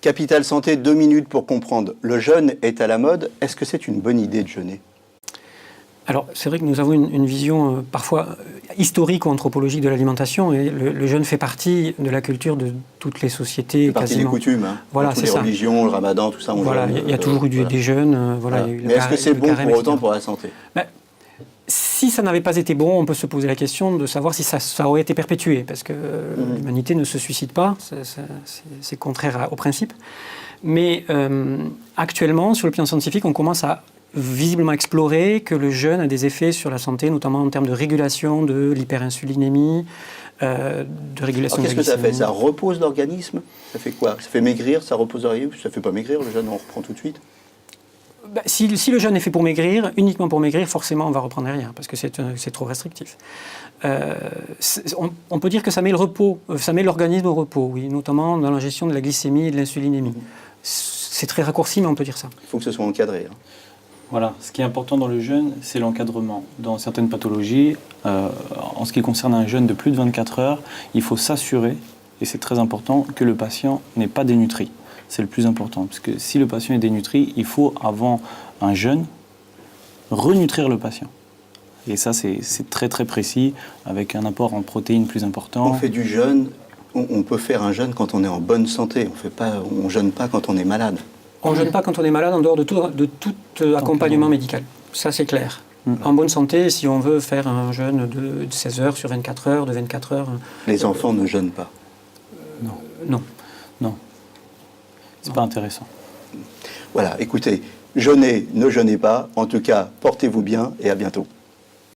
Capital Santé, 2 minutes pour comprendre. Le jeûne est à la mode. Est-ce que c'est une bonne idée de jeûner? Alors, c'est vrai que nous avons une vision parfois historique ou anthropologique de l'alimentation, et le jeûne fait partie de la culture de toutes les sociétés. C'est partie des coutumes, hein. Voilà, toutes les religions, le ramadan, tout ça. Voilà, il y a toujours eu des jeûnes. Voilà. Mais est-ce que c'est bon pour autant pour la santé? Si ça n'avait pas été bon, on peut se poser la question de savoir si ça aurait été perpétué, parce que l'humanité ne se suicide pas, c'est contraire au principe. Mais actuellement, sur le plan scientifique, on commence à visiblement explorer que le jeûne a des effets sur la santé, notamment en termes de régulation de l'hyperinsulinémie, de régulation de la glycémie. Qu'est-ce que ça fait? Ça repose l'organisme? Ça fait quoi? Ça fait maigrir? Ça repose l'organisme? Ça fait pas maigrir, le jeûne, on reprend tout de suite? Si le jeûne est fait pour maigrir, uniquement pour maigrir, forcément on va reprendre derrière, parce que c'est trop restrictif. On peut dire que ça met le repos, ça met l'organisme au repos, oui, notamment dans la gestion de la glycémie et de l'insulinémie. C'est très raccourci, mais on peut dire ça. Il faut que ce soit encadré. Hein. Voilà, ce qui est important dans le jeûne, c'est l'encadrement. Dans certaines pathologies, en ce qui concerne un jeûne de plus de 24 heures, il faut s'assurer, et c'est très important, que le patient n'est pas dénutri. C'est le plus important, parce que si le patient est dénutri, il faut, avant un jeûne, renutrir le patient. Et ça, c'est très très précis, avec un apport en protéines plus important. On fait du jeûne, on peut faire un jeûne quand on est en bonne santé, on ne jeûne pas quand on est malade. On ne jeûne pas quand on est malade en dehors de tout accompagnement médical. Ça, c'est clair. En bonne santé, si on veut faire un jeûne de 16 heures sur 24 heures, de 24 heures... Les enfants ne jeûnent pas? Non. C'est pas intéressant. Voilà, écoutez, jeûnez, ne jeûnez pas. En tout cas, portez-vous bien et à bientôt.